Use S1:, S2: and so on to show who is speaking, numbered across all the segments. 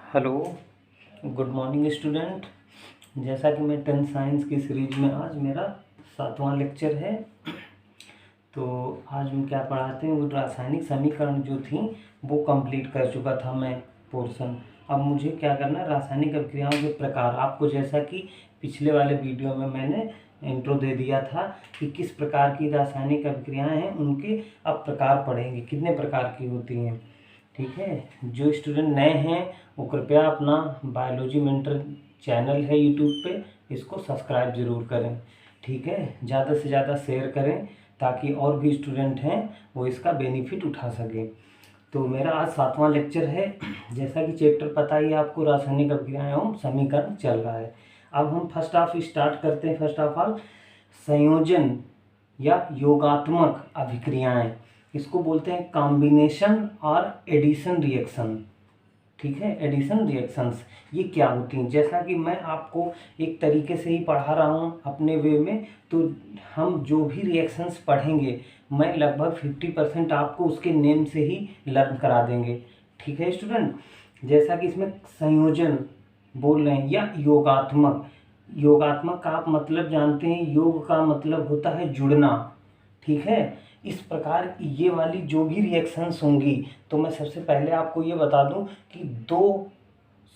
S1: Hello, good morning student. जैसा कि मैं 10th साइंस की सीरीज में आज मेरा 7वां लेक्चर है। तो आज हम क्या पढ़ाते हैं, वो रासायनिक समीकरण जो थी वो कंप्लीट कर चुका था मैं पोर्शन। अब मुझे क्या करना है, रासायनिक अभिक्रियाओं के प्रकार। आपको जैसा कि पिछले वाले वीडियो में मैंने इंट्रो दे दिया था कि किस प्रकार की रासायनिक अभिक्रियाएँ हैं, उनके अब प्रकार पढ़ेंगे, कितने प्रकार की होती हैं। ठीक है, जो स्टूडेंट नए हैं वो कृपया अपना बायोलॉजी मेंटर चैनल है यूट्यूब पे, इसको सब्सक्राइब ज़रूर करें। ठीक है, ज़्यादा से ज़्यादा शेयर करें ताकि और भी स्टूडेंट हैं वो इसका बेनिफिट उठा सकें। तो मेरा आज 7वां लेक्चर है। जैसा कि चैप्टर पता ही है आपको, रासायनिक अभिक्रियाएं एवं समीकरण चल रहा है। अब हम फर्स्ट हाफ स्टार्ट करते हैं। फर्स्ट ऑफ ऑल, संयोजन या योगात्मक अभिक्रियाएं, इसको बोलते हैं कॉम्बिनेशन और एडिशन रिएक्शन। ठीक है, एडिशन रिएक्शंस ये क्या होती हैं, जैसा कि मैं आपको एक तरीके से ही पढ़ा रहा हूँ अपने वे में, तो हम जो भी रिएक्शंस पढ़ेंगे मैं लगभग 50% आपको उसके नेम से ही लर्न करा देंगे। ठीक है स्टूडेंट, जैसा कि इसमें संयोजन बोल रहे हैं या योगात्मक। योगात्मक का आप मतलब जानते हैं, योग का मतलब होता है जुड़ना। ठीक है, इस प्रकार ये वाली जो भी रिएक्शंस होंगी, तो मैं सबसे पहले आपको ये बता दूं कि दो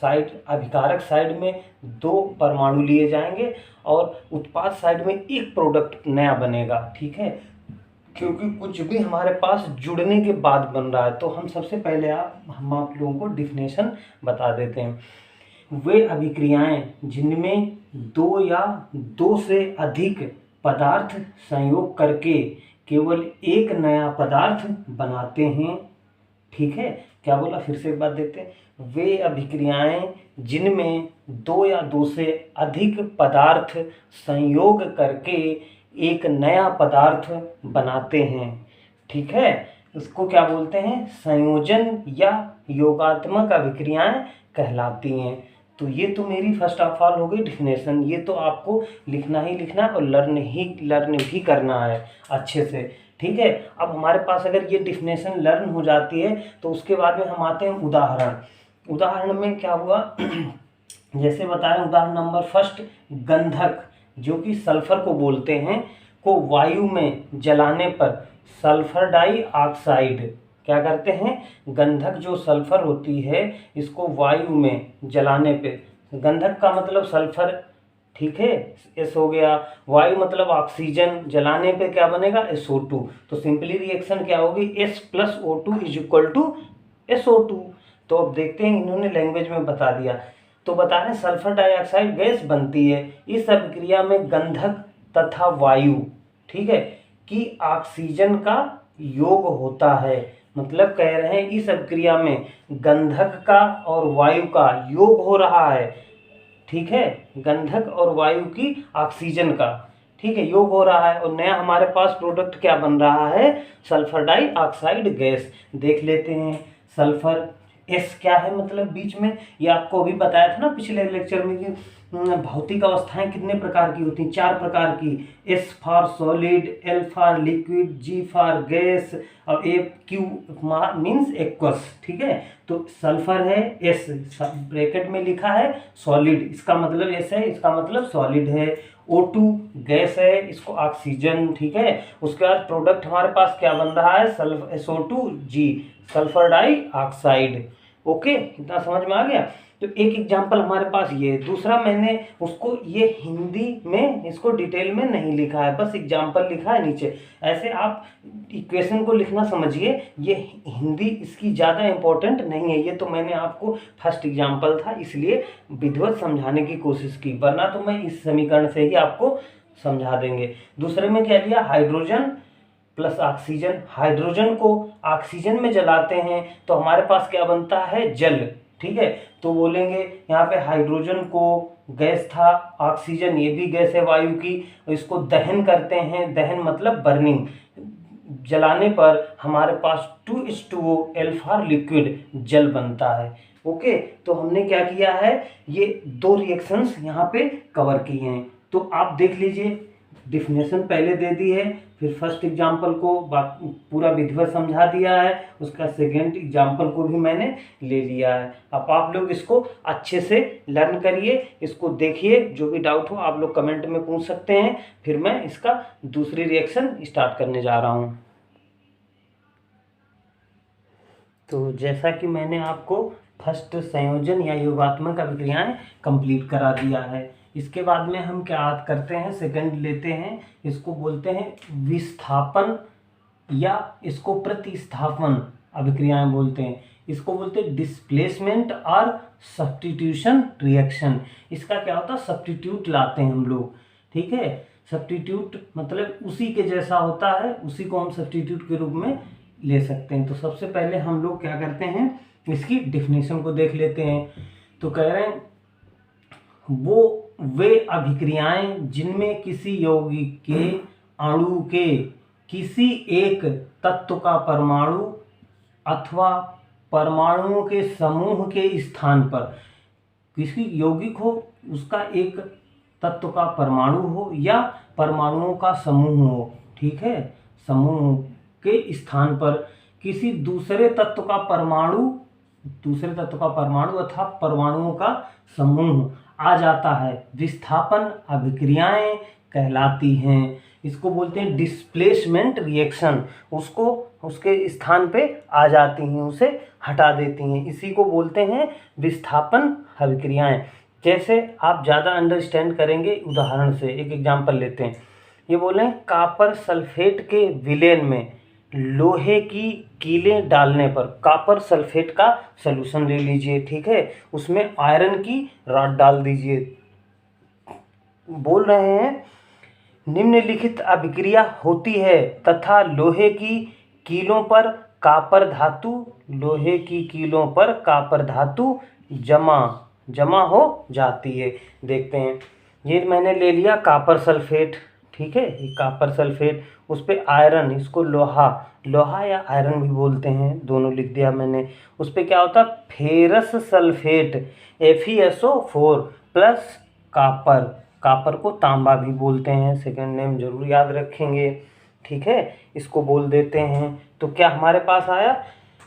S1: साइड, अभिकारक साइड में दो परमाणु लिए जाएंगे और उत्पाद साइड में एक प्रोडक्ट नया बनेगा। ठीक है, क्योंकि कुछ भी हमारे पास जुड़ने के बाद बन रहा है, तो हम सबसे पहले हम आप लोगों को डिफिनेशन बता देते हैं। वे अभिक्रियाएं जिनमें दो या दो से अधिक पदार्थ संयोग करके केवल एक नया पदार्थ बनाते हैं। ठीक है, क्या बोला, फिर से एक बात देखते हैं। वे अभिक्रियाएं जिनमें दो या दो से अधिक पदार्थ संयोग करके एक नया पदार्थ बनाते हैं। ठीक है, इसको क्या बोलते हैं, संयोजन या योगात्मक अभिक्रियाएं कहलाती हैं। तो ये तो मेरी फर्स्ट ऑफ ऑल हो गई डिफिनेशन। ये तो आपको लिखना ही लिखना और लर्न भी करना है अच्छे से। ठीक है, अब हमारे पास अगर ये डिफिनेशन लर्न हो जाती है तो उसके बाद में हम आते हैं उदाहरण। उदाहरण में क्या हुआ जैसे बताएं, उदाहरण नंबर फर्स्ट, गंधक जो कि सल्फर को बोलते हैं, को वायु में जलाने पर सल्फर डाइऑक्साइड क्या करते हैं, गंधक जो सल्फर होती है इसको वायु में जलाने पे, गंधक का मतलब सल्फर, ठीक है, एस हो गया, वायु मतलब ऑक्सीजन, जलाने पे क्या बनेगा, SO2। तो सिंपली रिएक्शन क्या होगी, S + O2 = SO2। तो अब देखते हैं, इन्होंने लैंग्वेज में बता दिया। तो बता रहे सल्फर डाइऑक्साइड गैस बनती है इस अभिक्रिया में गंधक तथा वायु, ठीक है, कि ऑक्सीजन का योग होता है। मतलब कह रहे हैं इस अभिक्रिया में गंधक का और वायु का योग हो रहा है। ठीक है, गंधक और वायु की ऑक्सीजन का, ठीक है, योग हो रहा है और नया हमारे पास प्रोडक्ट क्या बन रहा है, सल्फर डाइऑक्साइड गैस। देख लेते हैं, सल्फर एस क्या है, मतलब बीच में, ये आपको अभी बताया था ना पिछले लेक्चर में कि भौतिक अवस्थाएं कितने प्रकार की होती हैं, 4 प्रकार की। S for solid, L for liquid, G for gas और Q मीन्स एक्वस। ठीक है, तो सल्फर है S, ब्रैकेट में लिखा है सॉलिड, इसका मतलब S है, इसका मतलब सॉलिड है। O2 गैस है, इसको ऑक्सीजन, ठीक है। उसके बाद प्रोडक्ट हमारे पास क्या बन रहा है, SO2G, सल्फर डाइऑक्साइड। ओके, इतना समझ में आ गया। तो एक एग्जाम्पल हमारे पास ये, दूसरा मैंने उसको ये हिंदी में इसको डिटेल में नहीं लिखा है, बस एग्जाम्पल लिखा है नीचे। ऐसे आप इक्वेशन को लिखना समझिए, ये हिंदी इसकी ज़्यादा इम्पोर्टेंट नहीं है, ये तो मैंने आपको फर्स्ट एग्जाम्पल था इसलिए विधिवत समझाने की कोशिश की, वरना तो मैं इस समीकरण से ही आपको समझा देंगे। दूसरे में क्या लिया, हाइड्रोजन प्लस ऑक्सीजन। हाइड्रोजन को ऑक्सीजन में जलाते हैं तो हमारे पास क्या बनता है, जल। ठीक है, तो बोलेंगे यहाँ पे हाइड्रोजन को गैस था, ऑक्सीजन ये भी गैस है वायु की, इसको दहन करते हैं, दहन मतलब बर्निंग, जलाने पर हमारे पास 2H2O, L फॉर लिक्विड, जल बनता है। ओके, तो हमने क्या किया है, ये 2 रिएक्शंस यहाँ पे कवर किए हैं। तो आप देख लीजिए, डिफिनेशन पहले दे दी है, फिर फर्स्ट एग्जाम्पल को पूरा विधिवत समझा दिया है, उसका सेकेंड एग्जाम्पल को भी मैंने ले लिया है। अब आप लोग इसको अच्छे से लर्न करिए, इसको देखिए, जो भी डाउट हो आप लोग कमेंट में पूछ सकते हैं, फिर मैं इसका दूसरी रिएक्शन स्टार्ट करने जा रहा हूँ। तो जैसा कि मैंने आपको फर्स्ट संयोजन या योगात्मक अभिक्रियाएं कंप्लीट करा दिया है, इसके बाद में हम क्या करते हैं, सेकंड लेते हैं, इसको बोलते हैं विस्थापन या इसको प्रतिस्थापन अभिक्रियाएं बोलते हैं। इसको बोलते हैं डिस्प्लेसमेंट और सब्स्टिट्यूशन रिएक्शन। इसका क्या होता है, सब्स्टिट्यूट लाते हैं हम लोग, ठीक है। सब्स्टिट्यूट मतलब उसी के जैसा होता है, उसी को हम सब्स्टिट्यूट के रूप में ले सकते हैं। तो सबसे पहले हम लोग क्या करते हैं, इसकी डिफिनेशन को देख लेते हैं। तो कह रहे हैं वे अभिक्रियाएं जिनमें किसी यौगिक के अणु के किसी एक तत्व का परमाणु अथवा परमाणुओं के समूह के स्थान पर, किसी यौगिक हो उसका एक तत्व का परमाणु हो या परमाणुओं का समूह हो, ठीक है, समूह के स्थान पर किसी दूसरे तत्व का परमाणु अथवा परमाणुओं का समूह आ जाता है, विस्थापन अभिक्रियाएं कहलाती हैं। इसको बोलते हैं डिस्प्लेसमेंट रिएक्शन, उसको उसके स्थान पे आ जाती हैं, उसे हटा देती हैं, इसी को बोलते हैं विस्थापन अभिक्रियाएं। जैसे आप ज़्यादा अंडरस्टैंड करेंगे, उदाहरण से एक एग्जांपल लेते हैं। ये बोले कॉपर सल्फेट के विलेन में लोहे की कीलें डालने पर, कॉपर सल्फेट का सॉल्यूशन ले लीजिए, ठीक है, उसमें आयरन की रॉड डाल दीजिए। बोल रहे हैं निम्नलिखित अभिक्रिया होती है तथा लोहे की कीलों पर कॉपर धातु जमा हो जाती है। देखते हैं, ये मैंने ले लिया कॉपर सल्फेट, ठीक है, ये कॉपर सल्फेट, उस पर आयरन, इसको लोहा या आयरन भी बोलते हैं, दोनों लिख दिया मैंने। उस पर क्या होता है, ferrous sulphate FeSO4 plus copper को तांबा भी बोलते हैं, सेकंड नेम जरूर याद रखेंगे, ठीक है, इसको बोल देते हैं। तो क्या हमारे पास आया,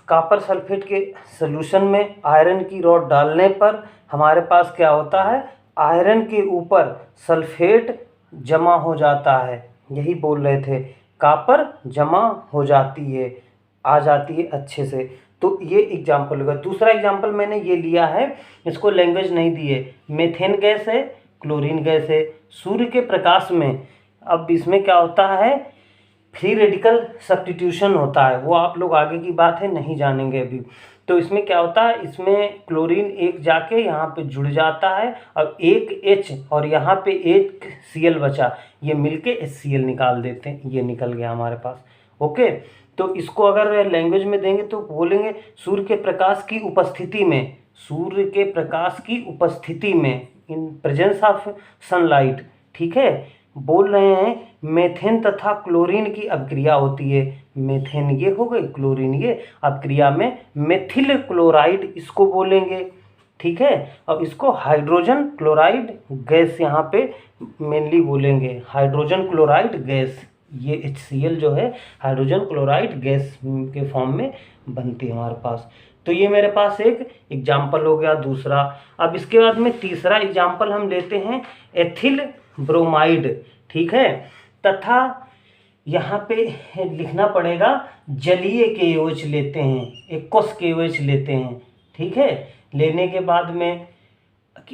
S1: कॉपर सल्फेट के सॉल्यूशन में आयरन की रॉड डालने पर हमारे पास क्या होता है, आयरन के ऊपर सल्फेट जमा हो जाता है, यही बोल रहे थे, कॉपर जमा हो जाती है, आ जाती है अच्छे से। तो ये एग्जाम्पल होगा। दूसरा एग्जाम्पल मैंने ये लिया है, इसको लैंग्वेज नहीं दी है, मेथेन गैस है, क्लोरीन गैस है, सूर्य के प्रकाश में। अब इसमें क्या होता है, फ्री रेडिकल सब्स्टिट्यूशन होता है, वो आप लोग आगे की बात है नहीं जानेंगे अभी। तो इसमें क्या होता है, इसमें क्लोरीन एक जाके यहाँ पे जुड़ जाता है और एक H और यहाँ पे एक Cl बचा, ये मिलके HCl निकाल देते हैं, ये निकल गया हमारे पास। ओके, तो इसको अगर लैंग्वेज में देंगे तो बोलेंगे सूर्य के प्रकाश की उपस्थिति में इन प्रेजेंस ऑफ सनलाइट, ठीक है, बोल रहे हैं मेथेन तथा क्लोरीन की अभिक्रिया होती है। मेथेन ये हो गई, क्लोरीन ये, अभिक्रिया में मेथिल क्लोराइड इसको बोलेंगे, ठीक है, और इसको हाइड्रोजन क्लोराइड गैस यहाँ पे मेनली बोलेंगे, हाइड्रोजन क्लोराइड गैस, ये HCl जो है हाइड्रोजन क्लोराइड गैस के फॉर्म में बनती है हमारे पास। तो ये मेरे पास एक एग्जाम्पल हो गया दूसरा। अब इसके बाद में तीसरा एग्जाम्पल हम लेते हैं एथिल ब्रोमाइड, ठीक है, तथा यहाँ पे लिखना पड़ेगा जलीय KOH लेते हैं, एक्वस KOH लेते हैं, ठीक है। लेने के बाद में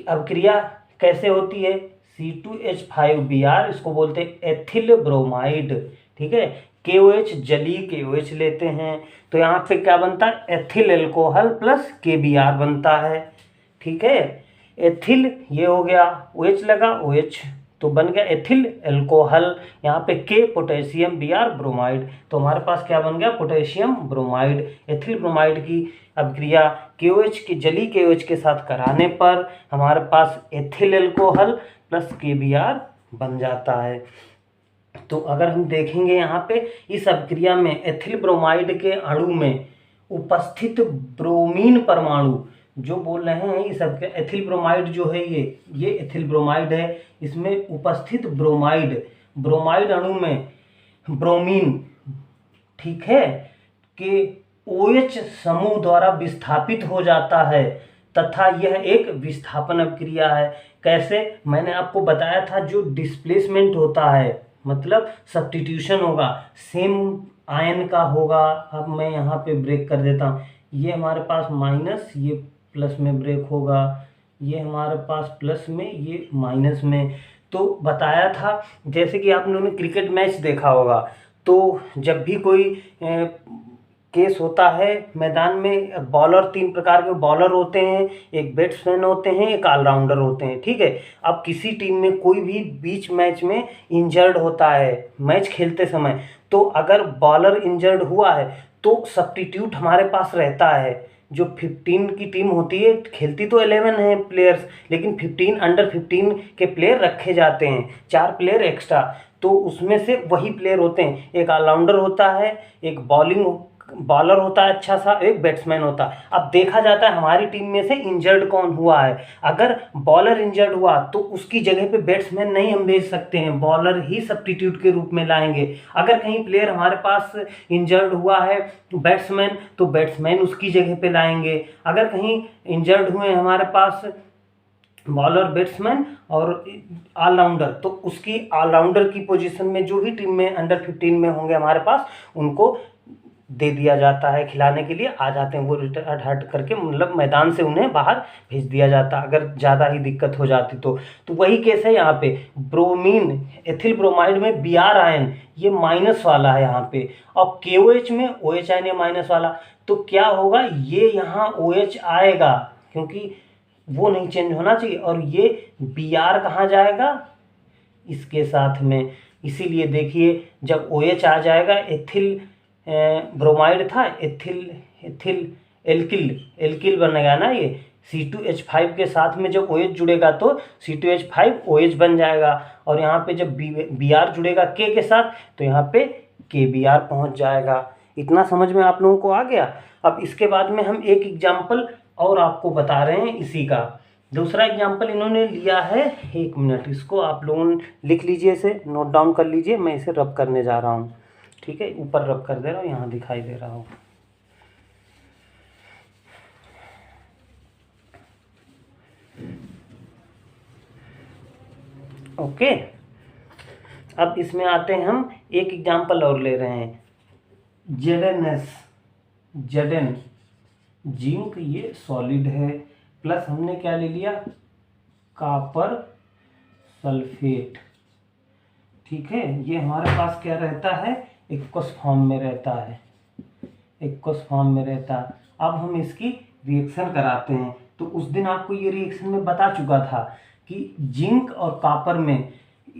S1: अभिक्रिया कैसे होती है, C2H5Br, इसको बोलते हैं एथिल ब्रोमाइड, ठीक है, KOH जलीय KOH लेते हैं, तो यहाँ पे क्या बनता है, एथिल एल्कोहल प्लस KBr बनता है, ठीक है। एथिल ये हो गया, OH लगा, OH तो बन गया एथिल एल्कोहल, यहाँ पे K पोटेशियम, Br ब्रोमाइड, तो हमारे पास क्या बन गया, पोटेशियम ब्रोमाइड। एथिल ब्रोमाइड की अभिक्रिया KOH के जलीय KOH के साथ कराने पर हमारे पास एथिल एल्कोहल प्लस KBr बन जाता है। तो अगर हम देखेंगे यहाँ पे इस अभिक्रिया में एथिल ब्रोमाइड के अणु में उपस्थित ब्रोमीन परमाणु, जो बोल रहे हैं इस एथिल ब्रोमाइड जो है, ये एथिल ब्रोमाइड है, इसमें उपस्थित ब्रोमाइड ब्रोमाइड अणु में ब्रोमीन, ठीक है, कि OH समूह द्वारा विस्थापित हो जाता है तथा यह एक विस्थापन अभिक्रिया है। कैसे? मैंने आपको बताया था, जो डिस्प्लेसमेंट होता है मतलब सब्स्टिट्यूशन होगा, सेम आयन का होगा। अब मैं यहाँ पे ब्रेक कर देता हूँ, ये हमारे पास माइनस, ये प्लस में ब्रेक होगा, ये हमारे पास प्लस में, ये माइनस में। तो बताया था, जैसे कि आप लोगों ने क्रिकेट मैच देखा होगा, तो जब भी कोई केस होता है मैदान में, बॉलर, 3 प्रकार के बॉलर होते हैं, एक बैट्समैन होते हैं, एक ऑलराउंडर होते हैं, ठीक है। अब किसी टीम में कोई भी बीच मैच में इंजर्ड होता है मैच खेलते समय, तो अगर बॉलर इंजर्ड हुआ है तो सब्स्टिट्यूट हमारे पास रहता है। जो 15 की टीम होती है, खेलती तो 11 है प्लेयर्स, लेकिन 15 अंडर 15 के प्लेयर रखे जाते हैं, 4 प्लेयर एक्स्ट्रा। तो उसमें से वही प्लेयर होते हैं, एक ऑलराउंडर होता है, एक बॉलर होता है अच्छा सा, एक बैट्समैन होता है। अब देखा जाता है हमारी टीम में से इंजर्ड कौन हुआ है। अगर बॉलर इंजर्ड हुआ तो उसकी जगह पे बैट्समैन नहीं हम भेज सकते हैं, बॉलर ही सब्स्टिट्यूट के रूप में लाएंगे। अगर कहीं प्लेयर हमारे पास इंजर्ड हुआ है बैट्समैन, तो बैट्समैन उसकी जगह पे लाएंगे। अगर कहीं इंजर्ड हुए हमारे पास बॉलर, बैट्समैन और ऑलराउंडर, तो उसकी ऑलराउंडर की पोजीशन में जो भी टीम में अंडर 15 में होंगे हमारे पास, उनको दे दिया जाता है, खिलाने के लिए आ जाते हैं वो, रिटर्न हट करके, मतलब मैदान से उन्हें बाहर भेज दिया जाता अगर ज़्यादा ही दिक्कत हो जाती तो वही केस है यहाँ पे। ब्रोमीन, एथिल ब्रोमाइड में Br आयन ये माइनस वाला है यहाँ पे, और KOH में OH आयन ये माइनस वाला। तो क्या होगा, ये यहाँ OH आएगा क्योंकि वो नहीं चेंज होना चाहिए, और ये Br कहाँ जाएगा, इसके साथ में। इसीलिए देखिए, जब OH आ जाएगा, एथिल ब्रोमाइड था, एथिल एथिल एल्किल एल्किल बनेगा ना, ये C2H5 के साथ में जब OH जुड़ेगा तो C2H5 OH बन जाएगा, और यहाँ पे जब Br जुड़ेगा K के साथ तो यहाँ पे KBr पहुँच जाएगा। इतना समझ में आप लोगों को आ गया। अब इसके बाद में हम एक एग्जाम्पल और आपको बता रहे हैं इसी का। दूसरा एग्जाम्पल इन्होंने लिया है, 1 मिनट, इसको आप लोग लिख लीजिए, इसे नोट डाउन कर लीजिए, मैं इसे रब करने जा रहा हूँ, ठीक है। ऊपर रब कर दे रहा हूँ, यहाँ दिखाई दे रहा हो। ओके, अब इसमें आते हैं, हम एक एग्जाम्पल और ले रहे हैं, Zn जिंक, ये सॉलिड है, प्लस हमने क्या ले लिया, कॉपर सल्फेट, ठीक है। ये हमारे पास क्या रहता है, एक्वस फॉर्म में रहता है, एक्वस फॉर्म में रहता है। अब हम इसकी रिएक्शन कराते हैं। तो उस दिन आपको ये रिएक्शन में बता चुका था कि जिंक और कॉपर में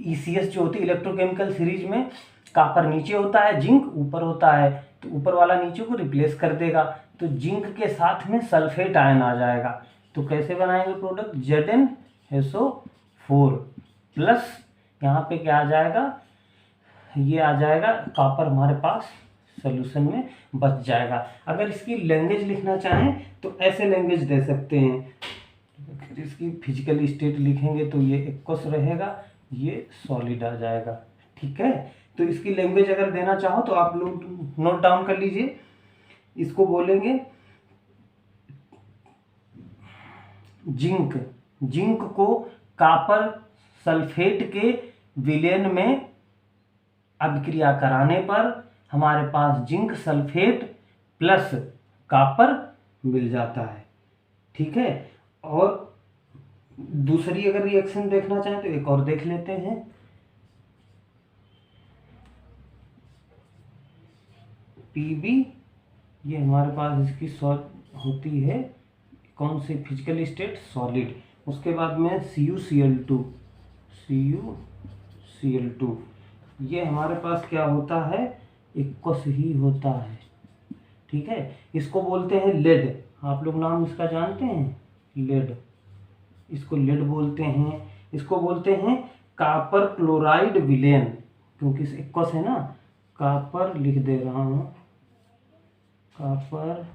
S1: ECS जो होती है, इलेक्ट्रोकेमिकल सीरीज में, कॉपर नीचे होता है, जिंक ऊपर होता है, तो ऊपर वाला नीचे को रिप्लेस कर देगा, तो जिंक के साथ में सल्फेट आयन आ जाएगा। तो कैसे बनाएंगे प्रोडक्ट, ZnSO4 प्लस, यहाँ पे क्या आ जाएगा, ये आ जाएगा, कॉपर हमारे पास सोल्यूशन में बच जाएगा। अगर इसकी लैंग्वेज लिखना चाहें तो ऐसे लैंग्वेज दे सकते हैं। इसकी फिजिकल स्टेट लिखेंगे तो ये एक्वस रहेगा, ये सॉलिड आ जाएगा, ठीक है। तो इसकी लैंग्वेज अगर देना चाहो तो आप लोग नोट डाउन कर लीजिए। इसको बोलेंगे जिंक को कॉपर सल्फेट के विलयन में अभिक्रिया कराने पर हमारे पास जिंक सल्फेट प्लस कॉपर मिल जाता है, ठीक है। और दूसरी अगर रिएक्शन देखना चाहें तो एक और देख लेते हैं, Pb, ये हमारे पास इसकी होती है कौन सी, फिजिकल स्टेट सॉलिड। उसके बाद में CuCl2 ये हमारे पास क्या होता है, एक्वस ही होता है, ठीक है। इसको बोलते हैं लेड, आप लोग नाम इसका जानते हैं, लेड, इसको लेड बोलते हैं। इसको बोलते हैं कॉपर क्लोराइड विलेन, क्योंकि एक्वस है ना, कॉपर लिख दे रहा हूँ, कॉपर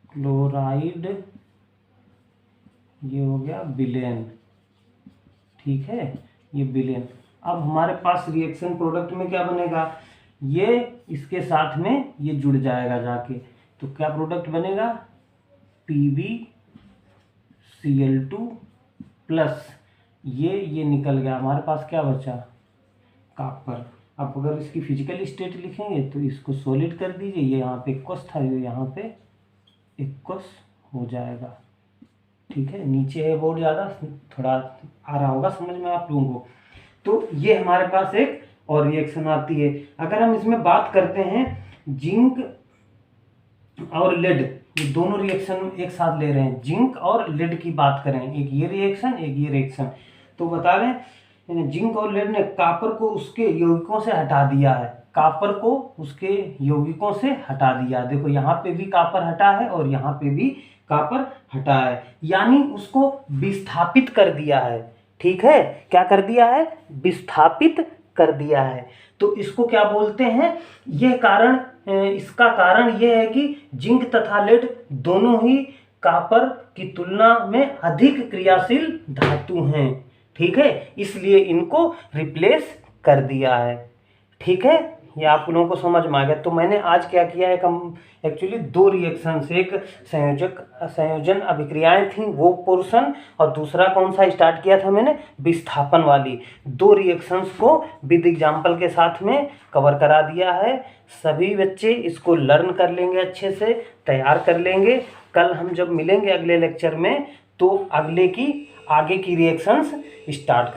S1: क्लोराइड, ये हो गया विलेन, ठीक है। ये बिलियन। अब हमारे पास रिएक्शन प्रोडक्ट में क्या बनेगा, ये इसके साथ में ये जुड़ जाएगा जाके, तो क्या प्रोडक्ट बनेगा, PbCl2 प्लस ये निकल गया, हमारे पास क्या बचा, कॉपर। अब अगर इसकी फिजिकल स्टेट लिखेंगे तो इसको सॉलिड कर दीजिए, ये यहाँ पे एक्वस था, ये यहाँ पे एक्वस हो जाएगा। ठीक है, नीचे है बहुत ज़्यादा, थोड़ा आ रहा होगा समझ में आप लोगों को। तो ये हमारे पास एक और रिएक्शन आती है। अगर हम इसमें बात करते हैं जिंक और लेड, ये दोनों रिएक्शन एक साथ ले रहे हैं, जिंक और लेड की बात करें, एक ये रिएक्शन एक ये रिएक्शन, तो बता रहे जिंक और लेड ने कॉपर को उसके यौगिकों से हटा दिया है, कॉपर को उसके यौगिकों से हटा दिया। देखो यहाँ पे भी कॉपर हटा है और यहाँ पे भी कॉपर हटा है, यानी उसको विस्थापित कर दिया है। ठीक है, क्या कर दिया है, विस्थापित कर दिया है। तो इसको क्या बोलते हैं, यह कारण, इसका कारण यह है कि जिंक तथा लेड दोनों ही कॉपर की तुलना में अधिक क्रियाशील धातु हैं। ठीक है, इसलिए इनको रिप्लेस कर दिया है। ठीक है, ये आप लोगों को समझ में आ गया। तो मैंने आज क्या किया है, हम एक्चुअली दो रिएक्शंस, एक संयोजन अभिक्रियाएं थी वो पोर्शन, और दूसरा कौन सा स्टार्ट किया था मैंने, विस्थापन वाली। दो रिएक्शंस को विद एग्जाम्पल के साथ में कवर करा दिया है। सभी बच्चे इसको लर्न कर लेंगे, अच्छे से तैयार कर लेंगे। कल हम जब मिलेंगे अगले लेक्चर में तो आगे की रिएक्शंस स्टार्ट